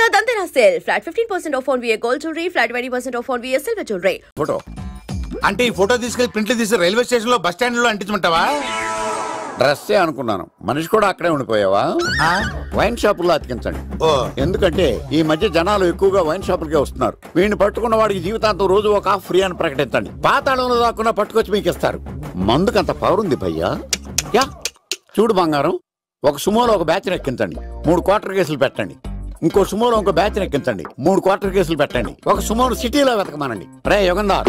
Chakra Dantena sale. Flat 15% off on VA gold jewelry. Flat 20% off on VA silver jewelry. Photo అంటే ఈ photo తీసుకెళ్లి ప్రింట్లు తీసి railway station లో bus stand లో అంటించమంటావా? డ్రెస్సే అనుకున్నాను. మనిషి కూడా అక్కడే ఉండిపోయావా? వైన్ షాపుల్లో అతికించండి. ఎందుకంటే ఈ మధ్య జనాలు ఎక్కువగా వైన్ షాపులకే వస్తున్నారు. వీడిని పట్టుకున్న వాడికి జీవితాంతం రోజు ఒక ఆఫ్ ఫ్రీ అని ప్రకటించండి. పాతాళంలో దాక్కున్నా పట్టుకొచ్చి మీకు ఇస్తారు. మందుకంత పవర్ ఉంది భయ్యా. యా చూడు బంగారం, ఒక సుమోలో ఒక బ్యాచ్ ఎక్కించండి, 3 క్వార్టర్ కేసులు పెట్టండి. ఇంకో సుమోలో ఇంకో బ్యాచ్ ఎక్కించండి, 3 క్వార్టర్ కేసులు పెట్టండి. ఒక సుమోను సిటీలో వెతకమానండి. రే యుగంధర్,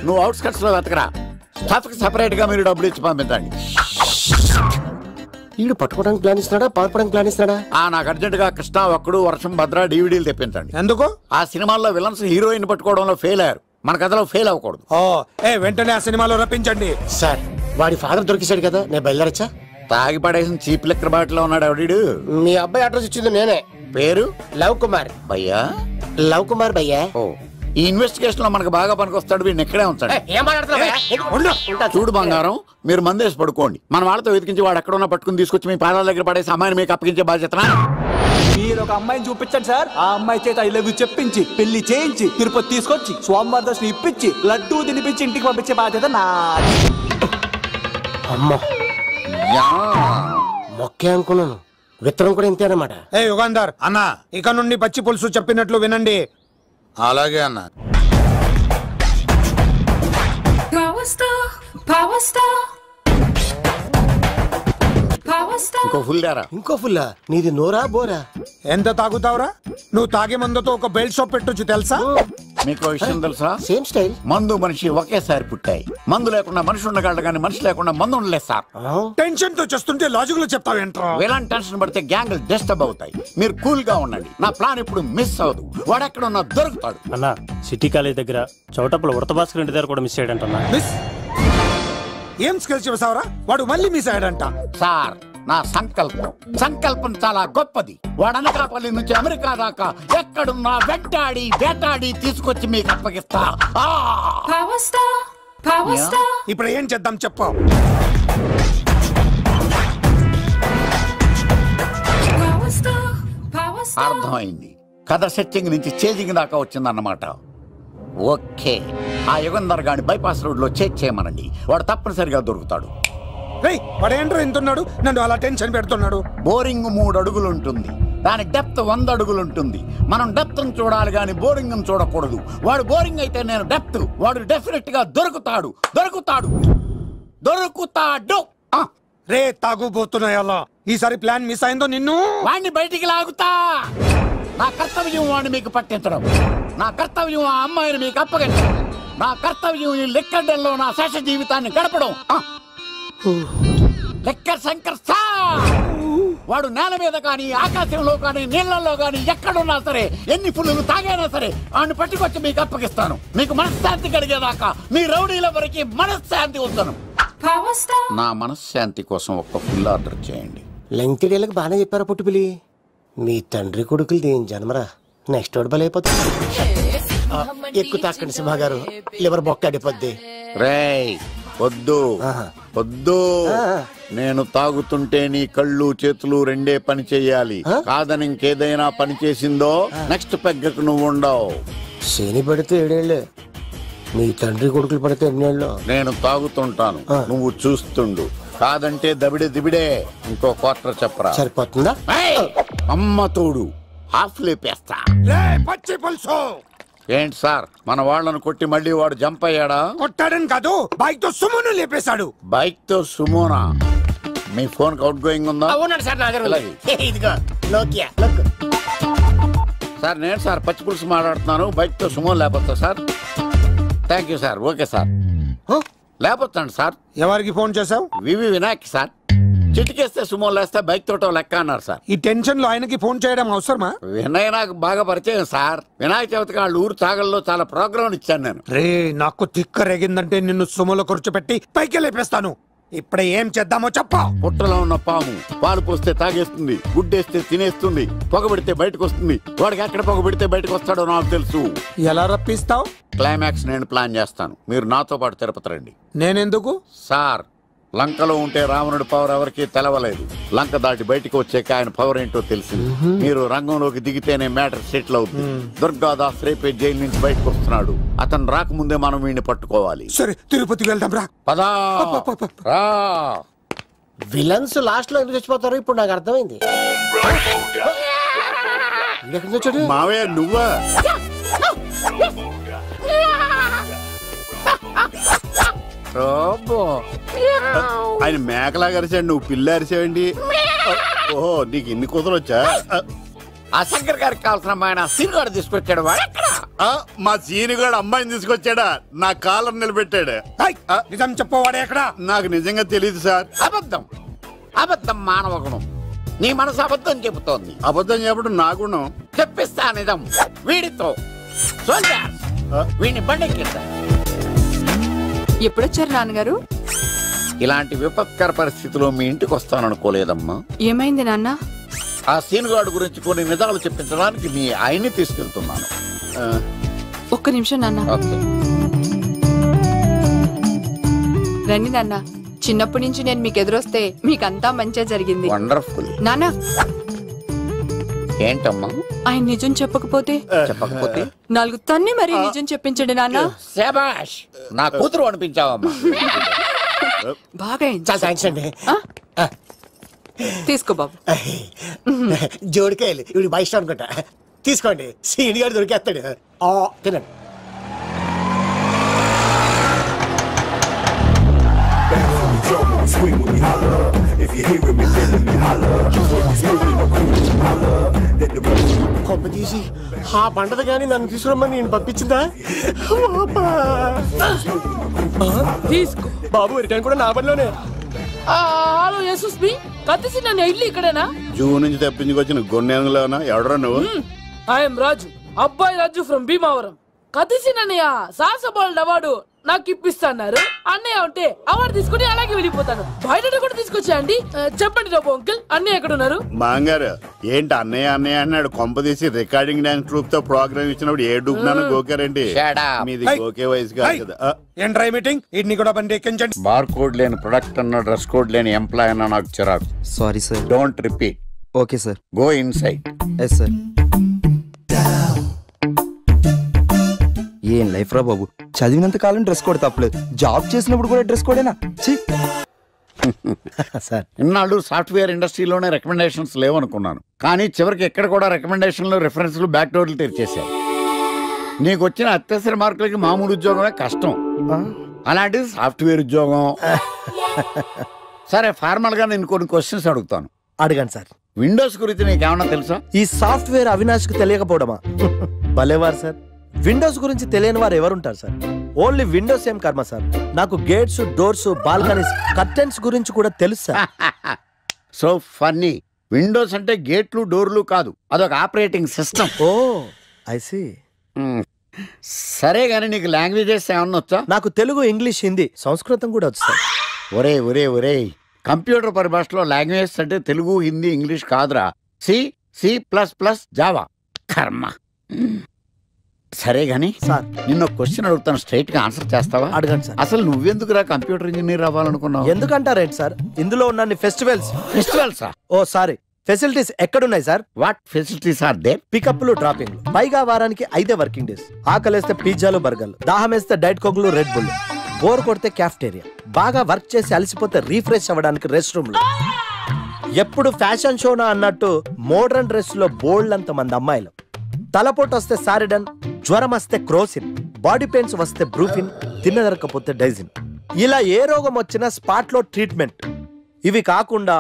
నువ్వు అవుట్స్కట్స్ లో వెతకరా. స్టాఫ్ కి సెపరేట్ గా మీరు డబ్బులు ఇచ్చి పంపించండి. వీడు పట్టుకోవడానికి ప్లాన్ ఇస్తున్నాడా, పాల్పడానికి ప్లాన్ ఇస్తున్నాడా? నాకు అర్జెంట్ గా కృష్ణ, ఒక్కడు, వర్షం, భద్ర డివిడీలు తెప్పించండి. ఎందుకు? ఆ సినిమాల్లో విలన్స్ హీరోయిన్ పట్టుకోవడంలో ఫెయిల్ అయ్యారు. మన కథలో ఫెయిల్ అవ్వకూడదు. వెంటనే ఆ సినిమాలో రప్పించండి. సార్, వాడి ఫాదర్ దొరికేశాడు కదా, నేను బయలుదేరచ్చా? తాగి పడేసిన చీప్ లెక్కర్ బాటిలో ఉన్నాడు ఎవడీడు? మీ అబ్బాయి అడ్రస్ ఇచ్చింది నేనే. పేరు లవ్ కుమార్ భయ్యా. లవ్ కుమార్ భయ్యా. ఈ ఇన్వెస్టిగేషన్ లో మనకు బాగా పనికొస్తాడు. వీడిని ఎక్కడే ఉంచాడు. చూడు బంగారం, మీరు మందేసి పడుకోండి. మన వాళ్ళతో వెతికించి వాడు ఎక్కడ ఉన్నా పట్టుకుని తీసుకొచ్చి మీ పాదాల దగ్గర పడేసి అమ్మాయిని మీకు అప్పగించే బాధ్యత. మీరు ఒక అమ్మాయిని చూపించండి సార్. ఆ అమ్మాయి చేత ఐ లవ్ యూ చెప్పించి పెళ్లి చేయించి తిరుపతి తీసుకొచ్చి స్వామివారి దర్శనం ఇప్పించి లడ్డూ తినిపించి ఇంటికి పంపించే బాధ్యత నాది. అమ్మా మొక్కే అనుకున్నాను, విత్తనం కూడా ఇంతేనమాట. యుగంధర్ అన్న, ఇక నుండి పచ్చి పులుసు చెప్పినట్లు వినండి. అలాగే అన్న. ఇంకో ఫుల్ దారా. ఇంకో ఫుల్లా? నీది నోరా బోరా? ఎంత తాగుతావురా? నువ్వు తాగే మందుతో ఒక బెల్ట్ షాప్ పెట్టొచ్చు తెలుసా? మీకు విషయం తెలుసా? Same style. మందు మనిషి ఒకేసారి పుట్టాయి. మందు లేకుండా మనిషి ఉండగలడు కానీ మనిషి లేకుండా మందు ఉండలేదు సార్. టెన్షన్ తో చేస్తుంటే లాజిక్ లో చెప్తావేంట్రా? ఎలాంటి టెన్షన్ పడితే గ్యాంగ్లు డిస్టర్బ్ అవుతాయి. మీరు కూల్ గా ఉండండి. నా ప్లాన్ ఇప్పుడు మిస్ అవ్వదు. వాడెక్కడ ఉన్నా దొరుకుతాడు. అన్నా, సిటీ కాలేజ్ దగ్గర చౌటప్పుల ఉడత భాస్కర్ ఇంటి దగ్గర కూడా మిస్ అయ్యాడంటన్నా. మిస్ ఏం స్కిల్స్ చూసావరా? వాడు మళ్ళీ మిస్ అయ్యాడంట. సార్, నా సంకల్పం చాలా గొప్పది. వాడు అనకాపల్లి నుంచి అమెరికా దాకా ఎక్కడున్నా వెంటాడి వేటాడి తీసుకొచ్చి మీకు అప్పగిస్తా. ఇప్పుడు ఏం చేద్దాం చెప్పు. అర్థమైంది. కథ సెట్టింగ్ నుంచి చేజింగ్ దాకా వచ్చిందన్నమాట. ఓకే, ఆ యుగంధర్ గాని బైపాస్ రోడ్ లో చేజ్ చేయమనండి. వాడు తప్పనిసరిగా దొరుకుతాడు. వాడేంట్రో ఇంతున్నాడు, నన్ను అలా టెన్షన్ పెడుతున్నాడు. బోరింగ్ 3 అడుగులు ఉంటుంది, దాని డెప్త్ 100 అడుగులు ఉంటుంది. మనం డెప్త్ చూడాలి గాని బోరింగ్ చూడకూడదు. వాడు బోరింగ్ అయితే నేను డెప్త్. వాడు డెఫినెట్ గా దొరుకుతాడు. రే తాగుబోతున్నాయా? ఈసారి ప్లాన్ మిస్ అయిందో నిన్ను వాడిని బయటికి లాగుతా. నా కర్తవ్యం వాడిని మీకు పట్టించడం. నా కర్తవ్యం ఆ అమ్మాయిని మీకు అప్పగించడం. నా కర్తవ్యం ఈ లెక్కడ్డల్లో నా శేష జీవితాన్ని గడపడం. లెక్కర్ శంకర్ సార్, వాడు నేల మీద కానీ ఆకాశంలో కానీ నీళ్లలో కానీ ఎక్కడున్నా సరే, ఎన్ని ఫుల్లు తాగైనా సరే వాడిని పట్టుకొచ్చి మీకు అప్పగిస్తాను. మీకు మనశ్శాంతి కలిగేదాకా మీ రౌడీల వరకు మనశ్శాంతి వస్తాను. నా మనశ్శాంతి కోసం ఒక ఫుల్ ఆర్డర్ చేయండి. లెంకిడేళ్ళకి బాగానే చెప్పారా పుట్టుపిలి? మీ తండ్రి కొడుకులు దేని జన్మరా. నెక్స్ట్ వాడు బలైపోతుంది. ఎక్కువ తాకండి సింహ గారు, లివర్ బొక్క అడిపోద్ది. రేయ్ వద్దు. నేను తాగుతుంటే నీ కళ్ళు చేతులు రెండే పని చెయ్యాలి. కాదని ఇంకేదైనా పని చేసిందో నెక్స్ట్ పెగ్గకు నువ్వు ఉండవు. శని పడితే 7 ఏళ్ళే, మీ తండ్రి కొడుకులు పడితే 8 ఏళ్ళు. నేను తాగుతుంటాను, నువ్వు చూస్తుండు. కాదంటే దిబిడే. ఇంకో క్వార్టర్ చెప్పరా? సరిపోతుందా? అమ్మ తోడు హాఫ్ లేపేస్తా. పచ్చి పులుసు ఏంటి సార్, మన వాళ్ళను కొట్టి మళ్ళీ వాడు జంప్ అయ్యాడా? కొట్టాడని కాదు, బైక్ తో సుమోను లేపేశాడు. బైక్ తో సుమోనా? మీ ఫోన్ అవుట్ గోయింగ్ ఉందా? సార్, నేను సార్ పచ్చి పులుసు మాట్లాడుతున్నాను. బైక్ తో సుమో లేకపోతా sir? Thank you sir. Okay sir, లేకపోతాండి సార్. ఎవరికి ఫోన్ చేసావు? V V Vinayak sir. చిటికేస్తే సుమో లేస్తే బైక్ తోటో లెక్క అన్నారు సార్. ఈ టెన్షన్ లో ఆయనకి ఫోన్ చేయడం అవసరమా? వినయ్ నాకు బాగా పరిచయం సార్. వినాయక చవితికి వాళ్ళ ఊరు చాగల్లో చాలా ప్రోగ్రాం ఇచ్చాను నేను. రే, నాకు తిక్కరేగిందంటే నిన్ను సుమోలో కూర్చోపెట్టి పైకి లేపేస్తాను. ఇప్పుడే ఏం చేద్దామో చెప్పా. పుట్టలో ఉన్న పాము పాలు పోస్తే తాగేస్తుంది, గుడ్డేస్తే తినేస్తుంది, పొగబెడితే బయటకు వస్తుంది. వాడికి ఎక్కడ పొగబెడితే బయటకు వస్తాడో నాకు తెలుసు. ఎలా రప్పిస్తావు? క్లైమాక్స్ నేను ప్లాన్ చేస్తాను. మీరు నాతో పాటు తిరుపతి రండి. నేనెందుకు? సార్, లంకలో ఉంటే రావణుడి పవర్ ఎవరికి తెలవలేదు. లంక దాటి బయటికి వచ్చాక ఆయన పవర్ ఏంటో తెలిసింది. మీరు రంగంలోకి దిగితేనే మ్యాటర్ సెటిల్ అవుతుంది. దుర్గాదాస్ రేపే జైలు నుంచి బయటకు వస్తున్నాడు. అతను రాకముందే మనం వీడిని పట్టుకోవాలి. సరే తిరుపతికి వెళ్దాం రా. పదా రా. విలన్స్ లాస్ట్ లో ఎందుకు చచ్చిపోతారు ఇప్పుడు నాకు అర్థమైంది. మావయ్య నువ్వా? ఆయన మేకలా అరిచాడు, నువ్వు పిల్ల అరిచావండి. ఓహో నీకు ఇన్ని కూతురు వచ్చా? ఆ శంకర్ గారికి కావాల్సిన అమ్మాయి సీనుగాడు తీసుకొచ్చాడు. మా సీనుగాడు అమ్మాయిని తీసుకొచ్చాడా? నా కాలర్ నిలబెట్టాడు. నిజం చెప్పవాడే ఎక్కడ? నాకు నిజంగా తెలియదు సార్. అబద్ధం అబద్ధం మానవ గుణం. నీ మనసు అబద్ధం చెబుతోంది. అబద్ధం చెప్పడం నా గుణం. చెప్పిస్తా నిజం వీడితో. వీడిని బండెక్కిస్తా. ఎప్పుడొచ్చారు నాన్నగారు? ఇలాంటి విపత్కర పరిస్థితిలో మీ ఇంటికి వస్తాననుకోలేదమ్మా. ఏమైంది నాన్న? ఆ సీనుగాడు గురించి కొన్ని నిజాలు చెప్పించడానికి మీ ఆయన్ని తీసుకెళ్తున్నాను. ఒక్క నిమిషం నాన్న. రండి నాన్న. చిన్నప్పటి నుంచి నేను మీకు ఎదురొస్తే మీకంతా మంచిగా జరిగింది. వండర్ఫుల్. నాన్న ఏంటమ్మా? ఆయన నిజం చెప్పకపోతే నాలుగు తన్ని మరీ నిజం చెప్పించండి నాన్న. శభాష్, నా కూతురు అనిపించావమ్మా. బాగా థ్యాంక్స్ అండి. తీసుకో బాబు. జోడికాయలు ఇవి బాగా ఇష్టం అనుకుంటా. తీసుకోండి, సీని గారు దొరికేస్తాడు. తినండి. కొమ్మ తీసి ఆ పంటది కానీ నన్ను తీసుకురమ్మని నేను పంపించిందా? తీసుకో బాబు, రిటర్న్ కూడా నా పనిలోనే. హలో యశస్ బి కత్తిసి నన్ను ఇల్లు ఇక్కడేనా? జూ నుంచి తప్పించుకొచ్చిన గొన్నెంగులోనా? ఎవడరా నువ్వు? ఐఎమ్ రాజు, అబ్బాయి రాజు ఫ్రమ్ భీమావరం. కత్తిసి నన్నయ్య సాహసబాల్ అవార్డు నాకు ఇప్పిస్తాన్నారు. అన్నయ్య ఉంటే అవార్డు తీసుకుని అలాగే వెళ్ళిపోతాను. బయట కూడా తీసుకొచ్చా అండి. చెప్పండి రాబు అంకుల్, అన్నయ్య ఎక్కడ ఉన్నారు? మాంగారు ఏంటి అన్నయ్య అన్నయ్య అన్నాడు? కొంప తీసి రికార్డింగ్ డాన్స్ ట్రూప్ తో ప్రోగ్రామ్ ఇచ్చినప్పుడు ఏ డూబ్నాను గోకారండి. మీది గోకే వయసు కాదు కదా. ఏంట్రై మీటింగ్? ఇడ్ని కూడా బండి ఎక్కించండి. బార్ కోడ్ లేని ప్రొడక్ట్ అన్న, డ్రెస్ కోడ్ లేని ఎంప్లాయ్ అన్న నాకు చిరాకు. Sorry sir. Don't repeat. Okay sir. Go inside. Yes sir. ఏం లైఫ్ రా బాబు, చదివినంత కాలం డ్రెస్ కోడ్ తప్పలేదు, జాబ్ చేసినప్పుడు కూడా డ్రెస్ కోడేనా? సార్ ఇన్నాళ్ళు సాఫ్ట్వేర్ ఇండస్ట్రీలోనే రికమెండేషన్స్ లేవనుకున్నాను, కానీ చివరికి ఎక్కడ కూడా రికమెండేషన్లు, రిఫరెన్స్లు, బ్యాక్ డోర్లు తెరిచేశారు. నీకు వచ్చిన అత్యవసర మార్కులకి మామూలు ఉద్యోగమే కష్టం, అలాంటిది సాఫ్ట్వేర్ ఉద్యోగం. సరే, ఫార్మల్ గా నేను కొన్ని క్వశ్చన్స్ అడుగుతాను. అడగండి సార్. విండోస్ గురించి నీకేమన్నా తెలుసా? ఈ సాఫ్ట్వేర్ అవినాష్ కు తెలియకపోవడమా? భలేవారు సార్. విండోస్ గురించి తెలియని వారు ఎవరుంటారు సార్? ఓన్లీ విండోస్ ఏం కర్మ సార్, నాకు గేట్స్, డోర్స్, బాల్కనీస్, కర్టెన్స్ గురించి కూడా తెలుసు సార్. So funny. విండోస్ అంటే గేట్లు, డోర్లు కాదు, అదొక operating system. Oh I see. సరే గానీ నీకు లాంగ్వేజెస్ ఏమన్నా వచ్చా? నాకు తెలుగు, ఇంగ్లీష్, హిందీ, సంస్కృతం కూడా వచ్చు సార్. ఒరే ఒరే ఒరే, కంప్యూటర్ పరిభాషలో లాంగ్వేజెస్ అంటే తెలుగు, హిందీ, ఇంగ్లీష్ కాదురా. C, C plus plus, Java. కర్మ. సరే గాని సార్, నిన్న క్వశ్చన్ అడుగుతాను, స్ట్రైట్ గా ఆన్సర్ చేస్తావా? అడగండి సార్. అసలు నువ్వెందుకురా కంప్యూటర్ ఇంజనీర్ అవ్వాలనుకున్నావు? ఎందుకంటారేంటి సార్, ఇందులో ఉన్న ఫెస్టివల్స్. ఓ సారీ, ఫెసిలిటీస్ ఎక్కడున్నాయి sir? What facilities are there? పికప్లు, డ్రాపింగ్లు, పైగా వారానికి 5 వర్కింగ్ డేస్. ఆకలేస్తే పిజ్జాలు, బర్గర్లు, దాహం వేస్తే డైట్ కోక్లు, రెడ్ బుల్, బోర్ కొడితే క్యాఫ్టేరియా, బాగా వర్క్ చేసి అలసిపోతే రీఫ్రెష్ అవ్వడానికి రెస్ట్ రూమ్లు. ఎప్పుడు ఫ్యాషన్ షోనా అన్నట్టు మోడర్న్ డ్రెస్ లో బోల్డ్ అంత మంది అమ్మాయిలు. తలపోటు వస్తే సారిడన్, జ్వరం వస్తే క్రోసిన్, బాడీ పెయిన్స్ వస్తే బ్రూఫిన్, తిన్నదరకపోతే డైజిన్. ఇలా ఏ రోగం వచ్చినా స్పాట్ లో ట్రీట్మెంట్. ఇవి కాకుండా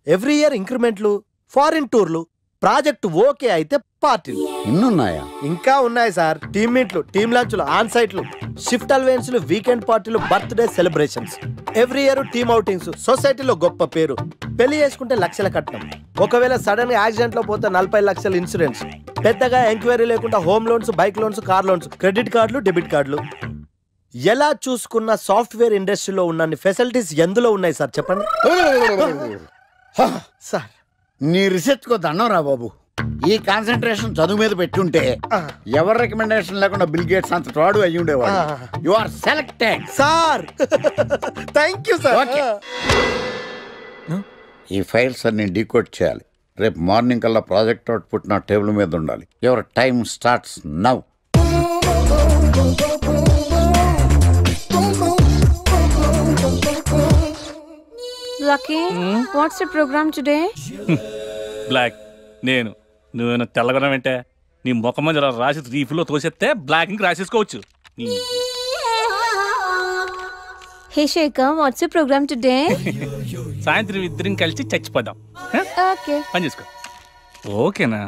ఎవ్రీ ఇయర్ ఇంక్రిమెంట్లు, ఫారిన్ టూర్లు, ప్రాజెక్ట్ ఓకే అయితే పార్టీలు. ఇన్నున్నాయా? ఇంకా ఉన్నాయి సార్. టీమ్ మీట్లు, టీమ్ లంచ్లు, ఆన్ సైట్లు, షిఫ్ట్ అలవెన్స్లు, వీకెండ్ పార్టీలు, birthday celebrations, every year team outings, సొసైటీలో గొప్ప పేరు. పెళ్లి చేసుకుంటే లక్షల కట్నం, ఒకవేళ సడన్ గా యాక్సిడెంట్ లో పోతే 40 లక్షల ఇన్సూరెన్స్, పెద్దగా ఎంక్వైరీ లేకుండా home loans, bike loans, car loans, credit కార్డులు, డెబిట్ కార్డులు. ఎలా చూసుకున్న సాఫ్ట్వేర్ ఇండస్ట్రీలో ఉన్న ఫెసిలిటీస్ ఎందులో ఉన్నాయి సార్ చెప్పండి. సార్ నీ రీసెర్చ్ కో దండం రా బాబు. ఈ కాన్సన్ట్రేషన్ చదువు మీద పెట్టుంటే ఎవరి రికమెండేషన్ లేకుండా బిల్ గేట్స్ అంత తోడు అయ్యి ఉండేవాడు. You are selected sir. Thank you sir. Okay, ఈ ఫైల్స్ అన్ని డీకోడ్ చేయాలి. రేపు మార్నింగ్ కల్లా ప్రాజెక్ట్ అవుట్పుట్ నా టేబుల్ మీద ఉండాలి. Your time starts now. Lucky, what's the program today? Black. నువ్వేనా తెల్లగొనం అంటే నీ ముఖం మీద ఇలా రాసి రీఫ్లో తోసేస్తే బ్లాక్ ఇంక రాసేసుకోవచ్చు. Hey Shekhar, what's the program today? సాయంత్రం ఇద్దరం కలిసి చచ్చిపోదాం. Okay. పని చేసుకో. ఓకేనా?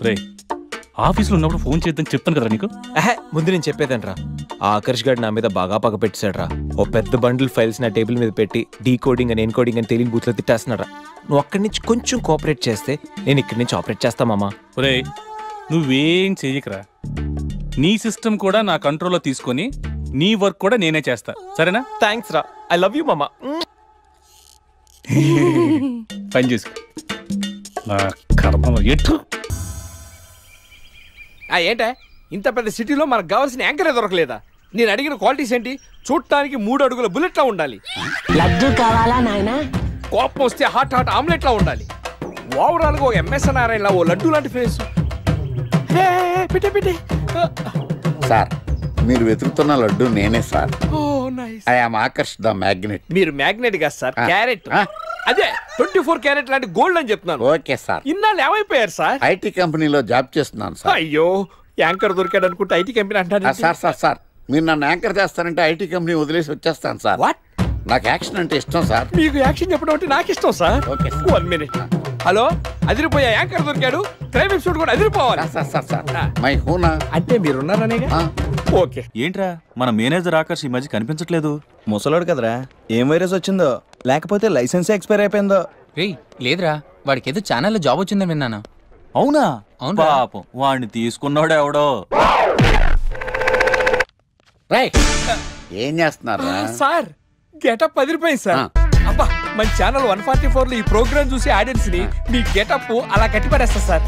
రే, ఆఫీస్లో ఉన్నప్పుడు ఫోన్ చేద్దని చెప్పాను కదా నీకు. ముందు నేను చెప్పేదనరా, ఆ ఆకర్ష్ గారు నా మీద బాగా పగ పెట్టాడు రా. ఓ పెద్ద బండిల్ ఫైల్స్ నా టేబుల్ మీద పెట్టి డీకోడింగ్ అని ఎన్కోడింగ్ అని తెలియని బూత్లో తిట్టేస్తున్నారా. నువ్వు అక్కడి నుంచి కొంచెం కోఆపరేట్ చేస్తే నేను ఇక్కడి నుంచి ఆపరేట్ చేస్తా మామా. రే, నువ్వేం చెయ్యకరా. నీ సిస్టమ్ కూడా నా కంట్రోల్లో తీసుకొని నీ వర్క్ కూడా నేనే చేస్తా, సరేనా? థ్యాంక్స్ రా, ఐ లవ్ యూ మామా. పని చేసుకో. నా కర్మ ఎటు. ఏంటే ఇంత పెద్ద సిటీలో మనకు కావాల్సిన యాంకరే దొరకలేదా? నేను అడిగిన క్వాలిటీస్ ఏంటి? చూడటానికి 3 అడుగుల బుల్లెట్లా ఉండాలి, లడ్డు కావాలా నాయనా, కోపం వస్తే హాట్ ఆమ్లెట్లా ఉండాలి, ఓవరాల్గా ఒక ఎంఎస్ నారాయణలా ఓ లడ్డు లాంటి ఫేస్. సార్, మీరు వెతుకుతున్న లడ్డు నేనే sir. Oh nice. I am Akarsh the magnet. మీరు మ్యాగ్నెట్ కాదు సార్, క్యారెట్. అదే 24 క్యారెట్ లాంటి గోల్డ్ అని చెప్తున్నాను. Okay sir. ఇన్నాళ్ళు ఏమైపోయారు సార్? ఐటీ కంపెనీలో జాబ్ చేస్తున్నాను సార్. అయ్యో, యాంకర్ దొరికాడు అనుకుంటే ఐటీ కంపెనీ అంటారు సార్. మీరు నన్ను యాంకర్ చేస్తారంటే ఐటీ కంపెనీ వదిలేసి వచ్చేస్తాను సార్. వాట్? నాకు యాక్షన్ అంటే ఇష్టం సార్. మీకు యాక్షన్ చెప్పడం అంటే నాకు ఇష్టం సార్. Okay, 1 minute. హలో, అదిరిపోయా యాంకర్ దొరికాడు, క్రైమ్ ఎపిసోడ్ కూడా అదిరిపోవాలి. మై హూనా అంటే మీరున్నారనేగా. ఓకే. ఏంట్రా మన మేనేజర్ ఆకర్ష్ ఈ మధ్య కనిపించట్లేదు? ముసలోడు కదరా, ఏం వైరస్ వచ్చిందో, లేకపోతే లైసెన్స్ ఎక్స్పైర్ అయిపోయిందో. లేదురా, వాడికి ఏదో ఛానల్లో జాబ్ వచ్చిందని విన్నాను. అవునా? అవును. పాపం వాడిని తీసుకున్నాడు ఎవడో. ఏం చేస్తున్నారా సార్? గెటప్ అదిరిపోయింది సార్. అబ్బా, మన ఛానల్ 144 లో ఈ ప్రోగ్రామ్ చూసి ఆడియన్స్ ని మీ గెటప్ అలా కట్టిపడేస్తా సార్.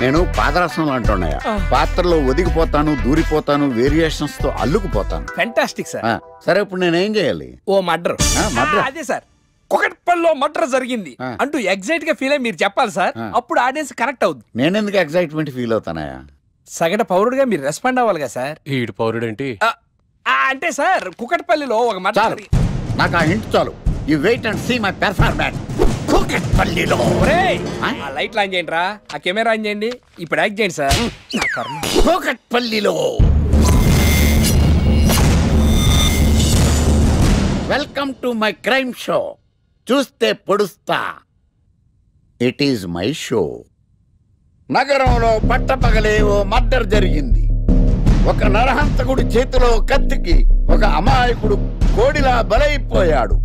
నేను పాదరసం అంటున్నాయా, పాత్రలో ఒదిగిపోతాను, దూరిపోతాను, వేరియేషన్స్ తో అల్లుకుపోతాను. Fantastic sir. సరే, ఇప్పుడు నేనేం చేయాలి? ఓ మర్డర్. అదే సార్, కుకట్పల్లిలో మర్డర్ జరిగింది అంటూ ఎగ్జైట్ గా ఫీల్ అయ్యి మీరు చెప్పాలి సార్. అప్పుడు ఆడియన్స్ కనెక్ట్ అవుద్ది. నేనెందుకు ఎగ్జైట్మెంట్ ఫీల్ అవుతానయా? సగటు పౌరుడుగా మీరు రెస్పాండ్ అవ్వాలిగా సార్. ఈడు పౌరుడేంటి అంటే సార్, కుకట్పల్లిలో ఒక మర్డర్. నాకు ఆ హింట్ చాలు. You wait and see my performance. కుకట్పల్లిలో ఆ లైట్లు ఆన్ చేయండి రా, ఆ కెమెరా ఆన్ చేయండి, ఇప్పుడు యాక్ట్ చేయండి సార్. కుకట్పల్లిలో. Welcome to my crime show. చూస్తే పొడుస్తా. It is my show. నగరంలో పట్టపగలే ఓ మర్డర్ జరిగింది. ఒక నరహంతకుడి చేతిలో కత్తికి ఒక అమాయకుడు కోడిలా బలైపోయాడు.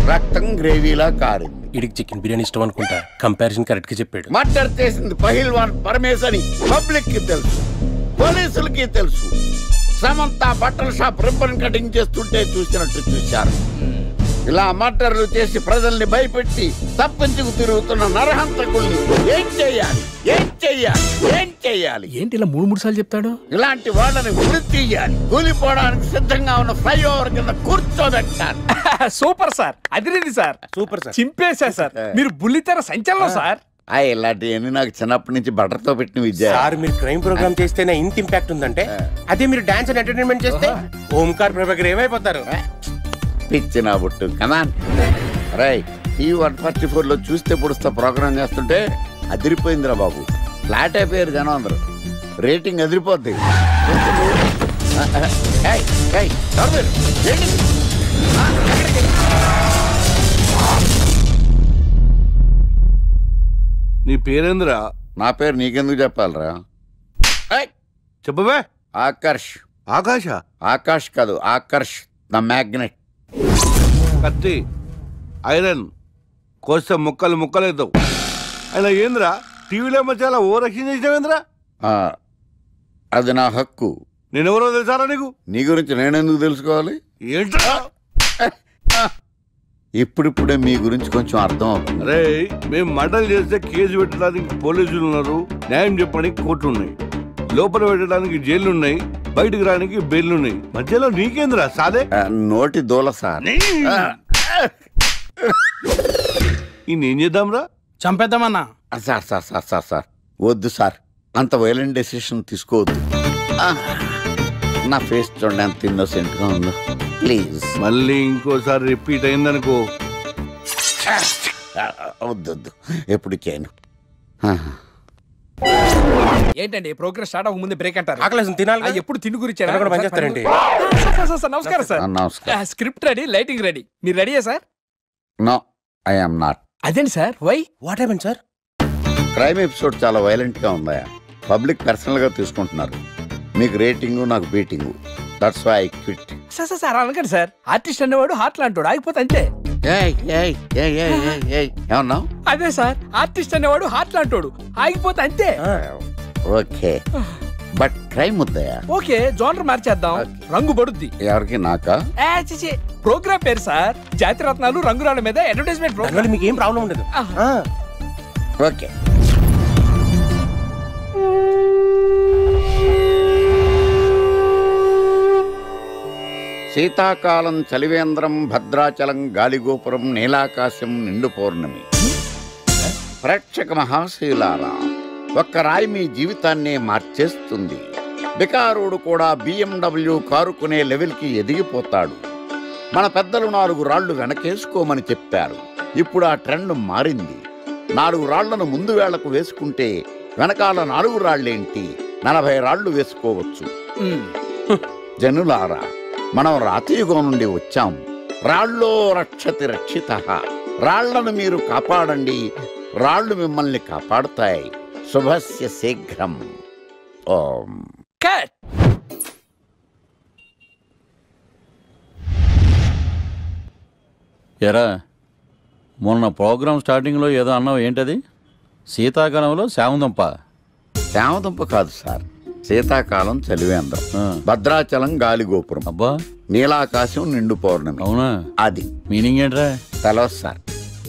రక్తం గ్రేవీలా కారింది. ఇడికి చికెన్ బిర్యానీ ఇష్టం అనుకుంటా. కంపారిజన్ కరెక్ట్ గా చెప్పాడు. మర్డర్ చేసింది పహిల్వాన్ పరమేశ్ అని పబ్లిక్ కి తెలుసు, పోలీసులకి తెలుసు. సమంత బట్టల షాప్ రిబ్బన్ కటింగ్ చేస్తుంటే చూసినట్టు చూశారు. ఇలా మర్డర్లు చేసి ప్రజల్ని భయపెట్టి తప్పించుకు తిరుగుతున్న నరహంతకుల్ని ఏం చెయ్యాలి? ఏంటి ఇలా 3 సార్లు చెప్తాడు? ఇలాంటి వాళ్ళని ఉరి తీయాలి. కూలిపోవడానికి సిద్ధంగా ఉన్న ఫ్లైఓవర్ కింద కూర్చోబెట్టాలి. సూపర్ సార్, అదిరింది సార్. సూపర్ సార్, చింపేశా సార్. మీరు బుల్లితెర సంచలనం సార్. ఇలాంటివన్నీ నాకు చిన్నప్పటి నుంచి బట్టర్తో పెట్టిన విద్య సార్. మీరు క్రైమ్ ప్రోగ్రామ్ చేస్తేనే ఇంత ఇంపాక్ట్ ఉందంటే, అదే మీరు డాన్స్ అండ్ ఎంటర్టైన్మెంట్ చేస్తే ఓంకార్ ప్రభాకర్ ఏమైపోతారు? పిచ్చిన బుట్టు కమాన్. రై, ఈ 144 లో చూస్తే పొడుస్తా ప్రోగ్రామ్ చేస్తుంటే అదిరిపోయిందిరా బాబు. ఫ్లాట్ అయిపోయారు జనం అందరూ. రేటింగ్ అదిరిపోద్ది. నీ పేరేంద్రా? నా పేరు నీకెందుకు చెప్పాలరా? చెప్పవే. ఆకర్ష్. ఆకాశ? ఆకాష్ కాదు, ఆకర్ష్ ద మ్యాగ్నెట్. కత్తి, ఐరన్ కోస్తే ముక్కలు ముక్కలేద్దావు. అయినా ఏంద్రా టీవీలో మధ్య ఓ రక్షణ చేసినావేంద్రా? అది నా హక్కు. నేనెవరో తెలుసారా నీకు? నీ గురించి నేనెందుకు తెలుసుకోవాలి? ఏంట్రా? ఇప్పుడిప్పుడే మీ గురించి కొంచెం అర్థం అవుతుంది. అరే మేము మర్డర్ చేస్తే కేసు పెట్టడానికి పోలీసులు ఉన్నారు, న్యాయం చెప్పడానికి కోర్టులు ఉన్నాయి, లోపల పెట్టడానికి జైలు ఉన్నాయి, బయటకు రానికి బెయిల్ ఉన్నాయి. మధ్యలో నీకేంద్రా సాదే నోటి దూల సార్. ఏం చేద్దాంరా? చంపేద్దామన్నా. Sir sir sir sir sir వద్దు సార్, అంత వైలెంట్ డెసిషన్ తీసుకోవద్దు. నా ఫేస్ చూడండి ఎంత ఇన్నోసెంట్ గా ఉందో. ప్లీజ్ మళ్ళీ ఇంకోసారి రిపీట్ అయిందనుకో. వద్దొద్దు, ఎప్పుడు చేయను. ఏంటండి ప్రోగ్రెస్ స్టార్ట్ అవ్వక ముందే బ్రేక్ అంటారు? ఆకలేసం తినాలి. ఎప్పుడు తిని గురించి పనిచేస్తారండి. నమస్కారం సార్. నమస్కారం. Script ready, lighting ready. మీరు రెడీయా sir? No, I am not. అదేంటి sir? Why? What happened sir? Crime episode చాలా వైలెంట్ గా ఉందా, పబ్లిక్ పర్సనల్ గా తీసుకుంటున్నారు. మీకు రేటింగు, నాకు beating. That's why I quit. Sir అనకండి సార్. ఆర్టిస్ట్ అనేవాడు హార్ట్ లాంటాడు, ఆగిపోతే అంతే. ఏమన్నావు? అదే సార్, ఆర్టిస్ట్ అనేవాడు హార్ట్ లాంటాడు, ఆగిపోతే అంతే. ఓకే, బట్ క్రైమ్ వద్దయా? ఓకే, జోనర్ మార్చేద్దాం. రంగు పడుద్ది. ఎవరికి? నాకా? ప్రోగ్రామ్ పేరు సార్ జాతి రత్నాలు రంగురాళ్ళ మీద అడ్వర్టైజ్మెంట్ ప్రోగ్రామ్. మీకు ఏం ప్రాబ్లం ఉండదు. ఓకే. శీతాకాలం చలివేంద్రం, భద్రాచలం గాలిగోపురం, నీలాకాశం, నిండు పౌర్ణమి. ప్రేక్షక మహాశయులారా, ఒక్క రాయి మీ జీవితాన్నే మార్చేస్తుంది. బికారుడు కూడా BMW కారు కొనే లెవెల్కి ఎదిగిపోతాడు. మన పెద్దలు 4 రాళ్లు వెనకేసుకోమని చెప్పారు. ఇప్పుడు ఆ ట్రెండ్ మారింది. 4 రాళ్లను ముందు వేళ్లకు వేసుకుంటే వెనకాల 4 రాళ్లేంటి 40 రాళ్లు వేసుకోవచ్చు. జనులారా, మనం రాతియుగం నుండి వచ్చాం. రాళ్ళో రక్షతి రక్షితః. రాళ్లను మీరు కాపాడండి, రాళ్లు మిమ్మల్ని కాపాడుతాయి. శుభస్య శీఘ్రం. ఓం. ఎరా, మొన్న ప్రోగ్రామ్ స్టార్టింగ్లో ఏదో అన్నావు, ఏంటది? శీతాకాలంలో శామదుంప. శామదుంప కాదు సార్, శీతాకాలం చలివేంద్రం, భద్రాచలం గాలిగోపురం, అబ్బా, నీలాకాశం, నిండు పౌర్ణమి. అవునా? అది మీనింగ్ ఏంట్రా? తెలవదు సార్,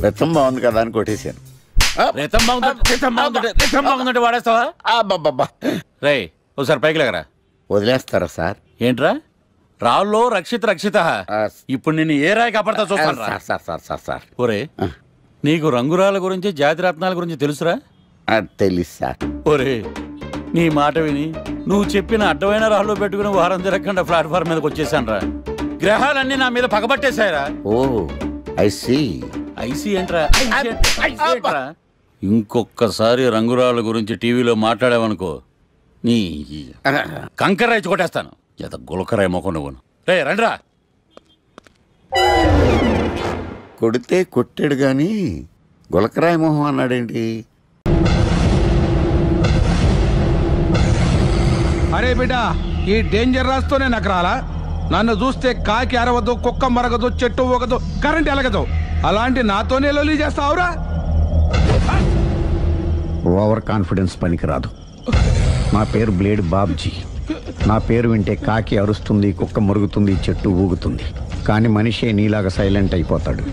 రతం బాగుంది కదా అని కొట్టేశాను. వాడేస్తావా? రే, ఒకసారి పైకి లేకరా. వదిలేస్తారా సార్? ఏంట్రా? రాళ్ళో రక్షిత రక్షిత. ఇప్పుడు నిన్ను ఏ రాయి కాపాడతా చూస్తాను. సార్ సార్ సార్ సార్ ఒరే, నీకు రంగురాల గురించి, జాతి రత్నాల గురించి తెలుసురా? తెలుసు సార్. ఒరే, నీ మాట విని నువ్వు చెప్పిన అడ్డమైన రాళ్ళు పెట్టుకుని వారం తిరగకుండా ప్లాట్ఫామ్ మీదకి వచ్చేసాను రా. గ్రహాలన్నీ నా మీద పగబట్టేశాయరా. ఓ, ఐ సీ. ఐసీ ఏంట్రా? ఇంకొక్కసారి రంగురాళ్ళ గురించి టీవీలో మాట్లాడావనుకో, నీ కంకర్రాయి కొట్టేస్తాను. ఎంత గులకరాయి మొక్క నువ్వు. రే రండ్రా. కొడితే కొట్టాడు గాని గులకరాయి మొహం అన్నాడేంటి? అరే బిడ్డ, ఈ డేంజర్ రాస్తూనే నాకు రాలా? నన్ను చూస్తే కాకి అరవదు, కుక్క మరగదు, చెట్టు ఊగదు, కరెంట్ ఎలగదు. అలాంటి నాతోనే లొలి చేస్తావురా? ఓవర్ కాన్ఫిడెన్స్ పనికిరాదు. నా పేరు బ్లేడ్ బాబ్జీ. నా పేరు వింటే కాకి అరుస్తుంది, కుక్క మురుగుతుంది, చెట్టు ఊగుతుంది, కానీ మనిషే నీలాగా సైలెంట్ అయిపోతాడు.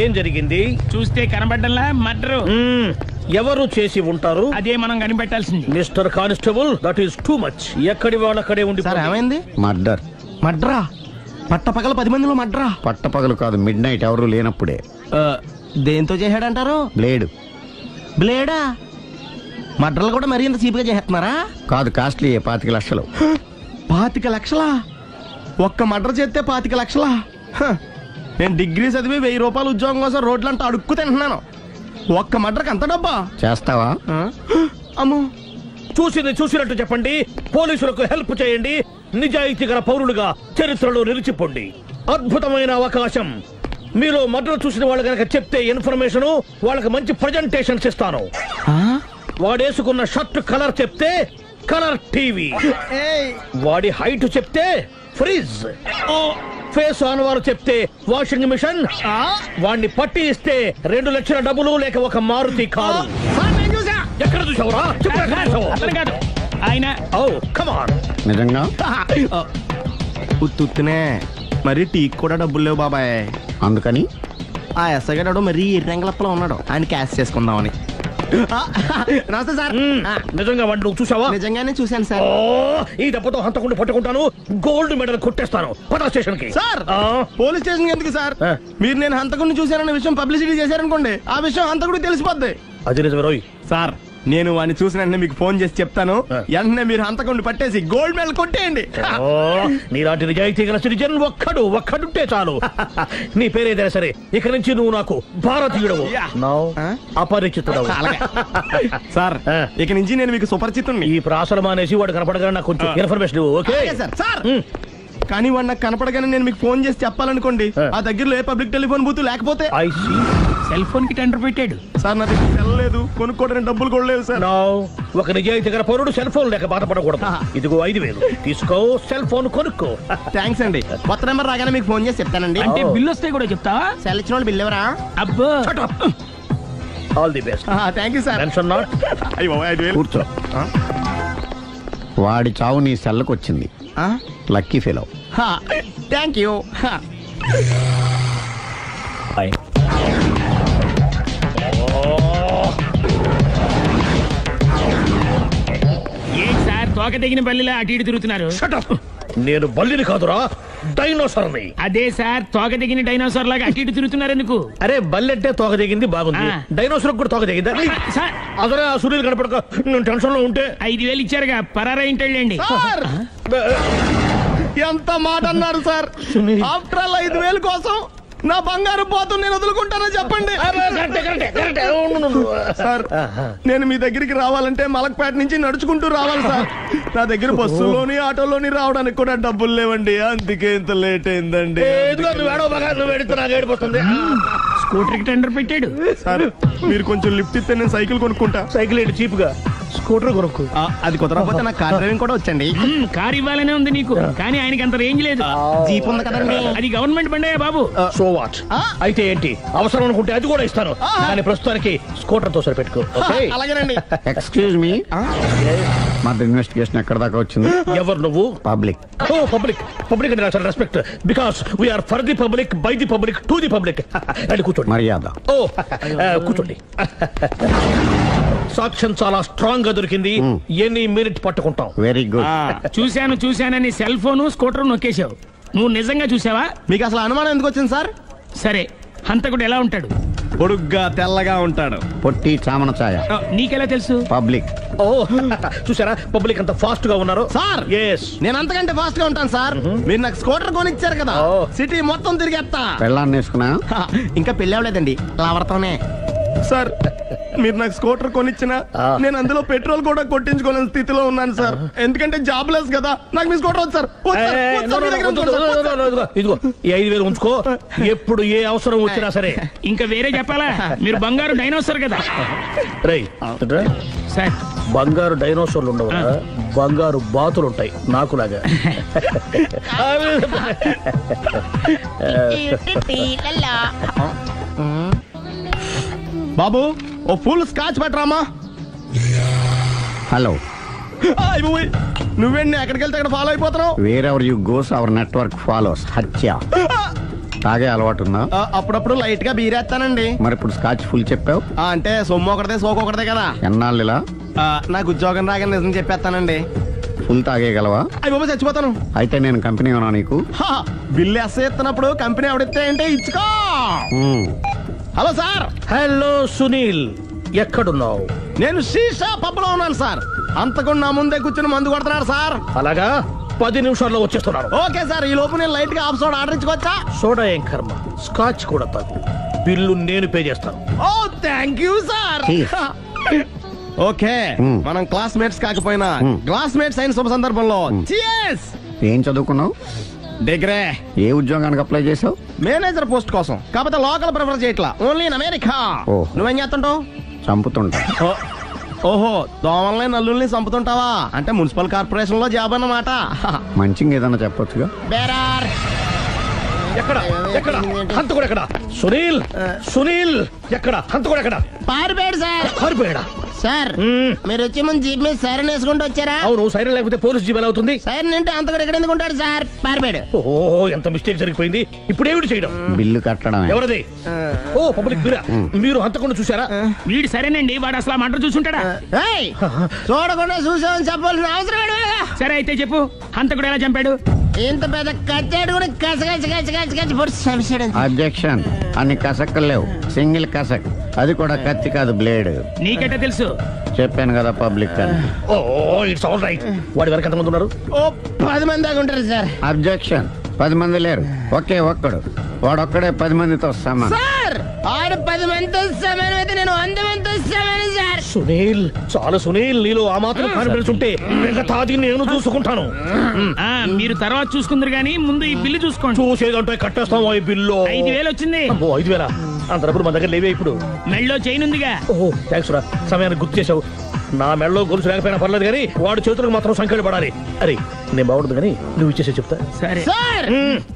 ఏం జరిగింది? చూస్తే కనబడ్డంలా మర్డరు. ఎవరు చేసి ఉంటారు? అదే మనం కనిపెట్టాల్సింది. Mister constable, that is too much. ఎక్కడి వాళ్ళక్కడే ఉండి. ఏమైంది? మర్డర్. మడ్రా? పట్టపగల 10 మందిలో మడ్రా? పట్టపగలు కాదు, మిడ్ నైట్, ఎవరు లేనప్పుడే. దేంతో చేశాడంటారు? బ్లేడ్. బ్లేడా? మడ్రలు కూడా మరీ ఇంత చీప్గా చేస్తున్నారా? కాదు, కాస్ట్లీ. 25 లక్షలు. 25 లక్షలా? ఒక్క మడ్ర చేస్తే 25 లక్షలా? నేను డిగ్రీ చదివి 1000 రూపాయలు ఉద్యోగం కోసం రోడ్లంతా అడుక్కు తింటున్నాను. ఒక్క మడ్రకు అంత డబ్బా? చేస్తావా? అమ్మో, చూసింది చూసినట్టు చెప్పండి. పోలీసులకు హెల్ప్ చేయండి. నిజాయితీ గల పౌరులుగా చరిత్రలో నిలిచిపోండి. అద్భుతమైన అవకాశం. మీలో మర్డర్ చూసిన వాళ్ళు కనుక చెప్తే ఇన్ఫర్మేషన్ వాళ్ళకి మంచి ప్రజెంటేషన్స్ ఇస్తాను. వాడేసుకున్న షర్ట్ కలర్ చెప్తే కలర్ టీవీ, వాడి హైట్ చెప్తే ఫ్రిజ్, ఫేస్ ఆన్ వారు చెప్తే వాషింగ్ మిషన్, వాడిని పట్టి ఇస్తే 2 లక్షల డబ్బులు లేక ఒక మారుతి కారు. ఎక్కడ చూసావురా? ఆయన నిజంగా ఉత్తునే మరి టీకి కూడా డబ్బులు లేవు బాబాయ్. అందుకని ఆ ఎస్ఐ గారు మరీ ఎర్రంగలప్పలో ఉన్నాడు, ఆయన క్యాష్ చేసుకుందామని. నమస్తే సార్. నిజంగా వాడిని నువ్వు చూసావా? నిజంగానే చూశాను సార్. ఈ దెబ్బతో హంతకుండా పట్టుకుంటాను, గోల్డ్ మెడల్ కొట్టేస్తాను. పటా స్టేషన్ కి. సార్ పోలీస్ స్టేషన్ ఎందుకు సార్? మీరు నేను హంతకుడిని చూశానన్న విషయం పబ్లిసిటీ చేశారనుకోండి, ఆ విషయం హంతకుడికి తెలిసిపోద్ది. అది నిజమే రోయ్. సార్ నేను వాడిని చూసిన వెంటనే మీకు ఫోన్ చేసి చెప్తాను, వెంటనే మీరు హంతకుడిని పట్టేసి గోల్డ్ మెడల్ కొట్టేయండి. నీలాంటి నిజాయితీ గల సిటిజన్ ఒక్కడుంటే చాలు. నీ పేరేదైనా సరే ఇక నుంచి నువ్వు నాకు భారతీయుడవు, అపరిచితుడవు. సార్ ఇక నుంచి నేను మీకు సుపరిచితుడిని. ఈ ప్రాసలు మానేసి వాడు కనపడగానే నాకు కొంచెం ఇన్ఫర్మేషన్ ఇవ్వు. Okay sir. కానీ వాడు నాకు కనపడగానే నేను మీకు ఫోన్ చేసి చెప్పాలనుకోండి, ఆ దగ్గరలో ఏ పబ్లిక్ టెలిఫోన్ బూత్ లేకపోతే సెల్ ఫోన్ కి టెండర్ పెట్టాడు. సార్ నా దగ్గర సెల్ లేదు, కొనుక్కోవడానికి డబ్బులు కూడా లేవు సార్. ఒక నిజాయితీ గల పౌరుడు సెల్ ఫోన్ లేక బాధపడకూడదు. ఇదిగో 5,000 తీసుకో, సెల్ ఫోన్ కొనుక్కో. థ్యాంక్స్ అండి. కొత్త నెంబర్ రాగానే మీకు ఫోన్ చేసి చెప్తానండి. అంటే బిల్లు వస్తే కూడా చెప్తావా? సెల్ ఇచ్చిన వాళ్ళు బిల్ ఎవరా? అబ్బో all the best. Thank you sir. Tension not. కూర్చో. వాడి చావు నీ సెల్లకు వచ్చింది. Lucky fellow. Thank you. ఏం సార్ తోక తెగిన బల్లిలా అటు ఇటు తిరుగుతున్నారు? నేను బల్లిని కాదురా, డైనోసార్ని. అదే సార్ తోక తెగిన డైనోసార్ లాగా అటు ఇటు తిరుగుతున్నారు ఎందుకు? అరే బల్లెట్టే తోక తెగింది బాగుంది, డైనోసార్ కూడా తోక తెగిందా? అదరే ఆ సూర్యులు కనపడక నేను టెన్షన్ లో ఉంటే 5,000 ఇచ్చారుగా పరారా ఇంటండి. ఎంత మాట అన్నారు సార్? ఆఫ్టర్ ఆల్ 5,000 కోసం నా బంగారు పోతు నేను వదులుకుంటానని చెప్పండి. సార్ నేను మీ దగ్గరికి రావాలంటే మలక్పేట నుంచి నడుచుకుంటూ రావాలి సార్. నా దగ్గర బస్సులోని ఆటోలోని రావడానికి కూడా డబ్బులు లేవండి, అందుకే ఇంత లేట్ అయిందండి. స్కూటర్ కి టెండర్ పెట్టాడు. సార్ మీరు కొంచెం లిఫ్ట్ ఇస్తే నేను సైకిల్ కొనుక్కుంటా. సైకిల్ ఏంటి చీప్ గా, స్కూటర్ కొనుక్కు. అది కుదరకపోతే నాకు కార్ డ్రైవింగ్ కూడా వచ్చండి. కార్ ఇవ్వాలనే ఉంది నీకు, కానీ ఆయనకి అంత రేంజ్ లేదు. జీప్ ఉంది కదండి. అది గవర్నమెంట్ బండే బాబు. So what? అయితే ఏంటి, అవసరం అనుకుంటే అది కూడా ఇస్తాను, కానీ ప్రస్తుతానికి స్కూటర్ తో సరిపెట్టుకో. అలాగేనండి. ఎక్స్క్యూజ్ మీ, మా ఇన్వెస్టిగేషన్ ఎక్కడ దాకా వచ్చింది? ఎవరు నువ్వు? పబ్లిక్. ఓ పబ్లిక్. పబ్లిక్ అంటే చాలా respect, because we are for the public, by the public, to the public. అని కూర్చోండి. మర్యాద. ఓ కూర్చోండి. సాక్ష్యం చాలా స్ట్రాంగ్ గా దొరికింది, ఎన్ని మినిట్ పట్టుకుంటాం. Very good. చూశానని సెల్ ఫోన్ స్కూటర్ నొక్కేశావు. నువ్వు నిజంగా చూసావా? మీకు అసలు అనుమానం ఎందుకు వచ్చింది సార్? సరే హంతకుడు ఎలా ఉంటాడు? పొడుగ్గా తెల్లగా ఉంటాడు. పొట్టి చామన ఛాయ. నీకెలా తెలుసు? పబ్లిక్. ఓ చూసారా పబ్లిక్ అంత ఫాస్ట్ గా ఉన్నారు సార్. నేను అంతకంటే ఫాస్ట్ గా ఉంటాను సార్. మీరు నాకు స్కూటర్ కొనిచ్చారు కదా, సిటీ మొత్తం తిరిగేస్తా. పెళ్ళాన్ని వేసుకున్నా? ఇంకా పెళ్ళి అవ్వలేదండి, లావర్తోనే. సార్ మీరు నాకు స్కూటర్ కొనిచ్చిన నేను అందులో పెట్రోల్ కూడా కొట్టించుకోలేని స్థితిలో ఉన్నాను సార్. ఎందుకంటే జాబ్ లెస్ కదా, నాకు మీ స్కూటర్ వద్దు సార్. ఇదిగో ఈ 5,000 ఉంచుకో, ఎప్పుడు ఏ అవసరం వచ్చినా సరే. ఇంకా వేరే చెప్పాలా? మీరు బంగారు డైనోసార్ కదా. రేయ్ సార్ బంగారు డైనోసార్లు ఉండవు, బంగారు బాతులు ఉంటాయి నాకులాగా. బాబు ఓ ఫుల్ స్కాచ్ పట్టరామా. హలో. నువ్వేంటి ఎక్కడికి వెళ్తే అక్కడ ఫాలో అయిపోతున్నావు? Wherever you goes our network follows. హత్య. తాగే అలవాటు ఉందా? అప్పుడప్పుడు లైట్ గా బీరేస్తానండి. మరి ఇప్పుడు స్కాచ్ ఫుల్ చెప్పావు అంటే సొమ్ము ఒకటిదే సోకు ఒకటిదే కదా. ఎన్నాళ్ళు ఇలా? నాకు ఉద్యోగం రాగానే నిజం చెప్పేస్తానండి. ఫుల్ తాగేయగలవా? అయ్యి బాబు చచ్చిపోతాను. అయితే నేను కంపెనీ ఉన్నా నీకు? బిల్లు ఎత్తనప్పుడు కంపెనీ ఎవడితే అంటే ఇచ్చుకో. Hello sir. హలో సునీల్, ఎక్కడున్నావు? నేను శీషా పబ్ లో ఉన్నాను సార్. అంతకుండా నా ముందే కూర్చొని మందు కొడుతున్నాడు సార్. అలాగా, 10 నిమిషాల్లో వచ్చేస్తున్నాను. Okay sir. ఈ లోపు నేను లైట్ గా హాఫ్ సోడా ఆర్డర్ ఇచ్చుకోవచ్చా? సోడా ఏం కర్మ, స్కాచ్ కూడా తాగు. బిల్లు నేను పే చేస్తాను. ఓ థ్యాంక్ యూ సార్. ఓకే మనం క్లాస్మేట్స్ కాకపోయినా క్లాస్మేట్స్ అయిన శుభ సందర్భంలో ఏం చదువుకున్నావు? డిగ్రీ. ఏ ఉద్యోగానికి అప్లై చేసావు? మేనేజర్ పోస్ట్ కోసం. కాకపోతే లోకల్ ప్రిఫర్ చేయట్లా, ఓన్లీ ఇన్ అమెరికా. నువ్వేం చేస్తుంటావు? చంపుతుంటా. ఓహో, దోమల్ని నల్లుల్ని చంపుతుంటావా? అంటే మున్సిపల్ కార్పొరేషన్ లో జాబ్ అన్నమాట. మంచిగా ఏదన్నా చెప్పొచ్చుగా. బేరార్ ఎక్కడ ఎక్కడ హంతకుడు ఎక్కడ? సునీల్ సునీల్ ఎక్కడ హంతకుడు ఎక్కడ? పారిపోయాడు సార్. పారిపోయాడా సార్? మీరు వచ్చే ముందు జీప్ మీద సైరన్ వేసుకుంటూ వచ్చారా? అవును, సైరన్ లేకపోతే పోలీస్ జీప్ ఎలా అవుతుంది? సైరన్ అంటే అంతకుడు ఎక్కడ ఎందుకు ఉంటాడు సార్? పారిపోయాడు. ఓ ఎంత మిస్టేక్ జరిగిపోయింది. ఇప్పుడు ఏమిటి చేయడం? బిల్లు కట్టడం. ఎవరది? ఓ పబ్లిక్ మీరా? మీరు హంతకుండా చూసారా? వీడు సరేనండి, వాడు అసలు మంట చూసుంటాడా? చూడకుండా చూసామని చెప్పాల్సిన అవసరం. సరే అయితే చెప్పు, హంతకుడు ఎలా చంపాడు? ఇంత పెద్ద కచ్చాడు కూడా అబ్జెక్షన్. అన్ని కసక్కలు లేవు, సింగిల్ కసక్, అది కూడా కత్తి కాదు, బ్లేడ్. నీకెట్టా తెలుసు? చెప్పాను కదా పబ్లిక్ అని. Oh it's all right. వాడి వరకు ఎంతమంది ఉన్నారు? ఓ 10 మంది దాకా ఉంటారు సార్. అబ్జెక్షన్. 10 మంది లేరు, ఒకే ఒక్కడు. వాడొక్కడే 10 మందితో సమానం. సార్ ఆడు 10 మందితో సమానం అయితే నేను 100 మందితో సమానం సార్. సునీల్, చాలా సునీల్, నీలో ఆ మాత్రం కాన్ఫిడెన్స్ ఉంటే మిగతాది నేను చూసుకుంటాను. మీరు తర్వాత చూసుకుందరు గానీ ముందు ఈ బిల్లు చూసుకోండి. చూసేదంటే కట్టేస్తాం. ఈ బిల్లు 5,000 వచ్చింది. 5,000? అంత డబ్బులు మన దగ్గర లేవే ఇప్పుడు. మెళ్ళో చైన్ ఉందిగా. ఓహో థ్యాంక్స్ రా, సమయానికి గుర్తు చేసావు. నా మెళ్ళలో గొలుసు లేకపోయినా పర్లేదు కానీ వాడి చేతులకు మాత్రం సంఖ్యలు పడాలి. అరే నేను బాగుంటుంది కానీ నువ్వు ఇచ్చేసే చెప్తా. సరే సార్,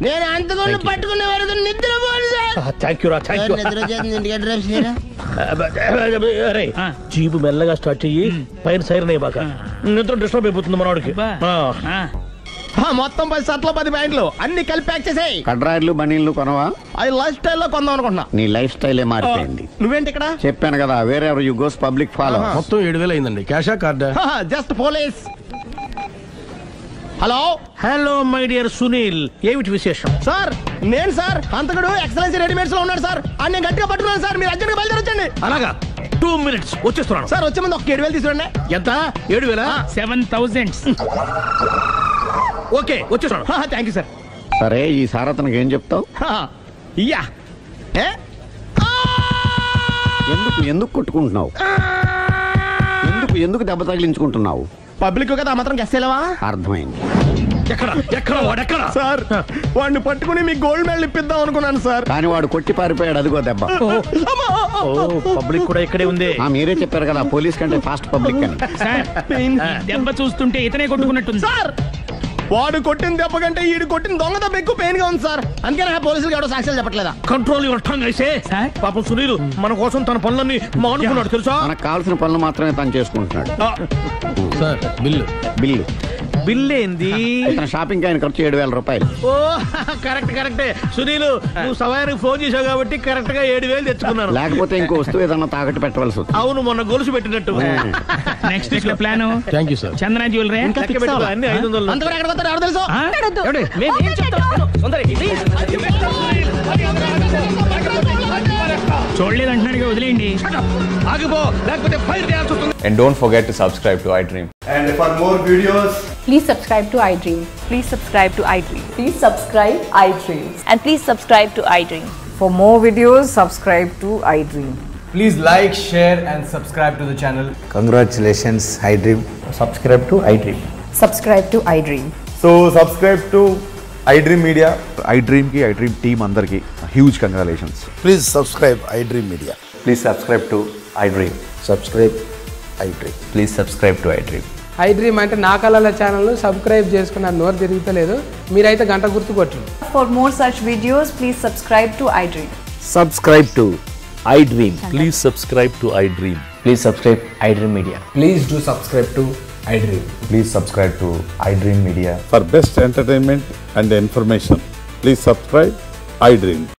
నేను అంతకుండా పట్టుకునే వరకు నిద్రపోను సార్. థ్యాంక్ యూ రా, థ్యాంక్ యూ. అరే జీపు మెల్లగా స్టార్ట్ చెయ్యి, పైన సైరన్ అయ్యాక నిద్ర డిస్టర్బ్ అయిపోతుంది మనవాడికి. మొత్తం 10 షర్ట్లు 10 ప్యాంట్లు అన్ని కలిపి ప్యాక్ చేసేయ్. కడ్రాయిలు బనీళ్లు కొనవా? అది లైఫ్ స్టైల్ లో కొందాం అనుకుంటున్నా. నీ లైఫ్ స్టైలే మారిపోయింది. నువ్వేంటి ఇక్కడ? చెప్పాను కదా, వేరే ఎవరు యు గోస్ పబ్లిక్ ఫాలో. మొత్తం 7,000 అయిందండి. క్యాషా కార్డా? Just police. Hello hello my dear Sunil, ఏమిటి విశేషం? సార్ నేను సార్ అంతకుడు ఎక్సలెన్సీ రెడీమేడ్స్ లో ఉన్నాడు సార్. అని నేను గట్టిగా పట్టుకున్నాను సార్. మీరు అర్జెంట్ గా బయలుదేరొచ్చండి. అలాగా, 2 minutes వచ్చేస్తున్నాను సార్. వచ్చే ముందు ఒక 7,000 తీసుకోండి. ఎంత? 7,000? 7,000. ఓకే వచ్చేస్తున్నాను. Thank you sir. సరే ఈ సార్ అతనికి ఏం చెప్తావు? ఇయ్యా ఎందుకు కొట్టుకుంటున్నావు? ఎందుకు దెబ్బ తగిలించుకుంటున్నావు? పబ్లిక్ కదా మాత్రం గెస్సేలేవా? అర్థమైంది. ఎక్కడ సార్ వాడిని పట్టుకుని మీ గోల్డ్ మెడల్ ఇప్పిద్దాం అనుకున్నాను సార్. కానీ వాడు కొట్టి పారిపోయాడు. అదిగో దెబ్బ. పబ్లిక్ కూడా ఇక్కడే ఉంది. మీరే చెప్పారు కదా పోలీస్ కంటే ఫాస్ట్ పబ్లిక్ అని. దెబ్బ చూస్తుంటే ఇతనే కొట్టుకున్నట్టుంది సార్. వాడు కొట్టిన దెబ్బ కంటే ఈడు కొట్టిన దొంగ దెబ్బ ఎక్కువ పెయిన్ గా ఉంది సార్. అందుకే నా పోలీసులు ఎవడో సాక్ష్యాలు చెప్పట్లేదా? కంట్రోల్ యువర్ టంగ్ అయితే. పాపం సునీల్ మన కోసం తన పనులన్నీ మానుకున్నాడు తెలుసా? మనకు కావాల్సిన పనులు మాత్రమే తను చేసుకుంటున్నాడు. సార్ బిల్లు బిల్ ఏంది? షాపింగ్ ఆయన ఖర్చు 7,000 రూపాయలు. ఓ కరెక్టే సునీల్, నువ్వు సమయానికి ఫోన్ చేసావు కాబట్టి కరెక్ట్ గా 7,000 తెచ్చుకున్నాను. లేకపోతే ఇంకో వస్తువు ఏదన్నా తాకట్టు పెట్టవలసి వస్తుంది. అవును, మొన్న గొలుసు పెట్టినట్టు. Next plan thank you sir. Chandana jewellery అన్ని 500. అంతవరకు ఎక్కడ పోతారు ఎవరు తెలుసు? చూడలేదంటున్నాడు, వదిలేయండి. ఆగిపో, లేకపోతే ఫైర్ చేయాల్సి వస్తుంది. And don't forget to subscribe to iDream. And for more videos, please subscribe to iDream. Please subscribe to iDream. Please subscribe iDream. And please subscribe to iDream. For more videos, subscribe to iDream. Please like, share and subscribe to the channel. Congratulations iDream. Subscribe to iDream. Subscribe to iDream. So subscribe to iDream Media. iDream ki iDream team andarki huge congratulations. Please subscribe iDream Media. Please subscribe to iDream. Subscribe iDream. Please subscribe to iDream. iDream అంటే నా కళల channel subscribe చేసుకున్న నోరు తిరుగుతలేదు. మీరైతే గంట గుర్తు కొట్టండి. For more such videos, please subscribe to iDream. Subscribe to iDream. Please subscribe to iDream. Please subscribe iDream Media. Please do subscribe to iDream. Please subscribe to iDream Media. For best entertainment and information, please subscribe iDream.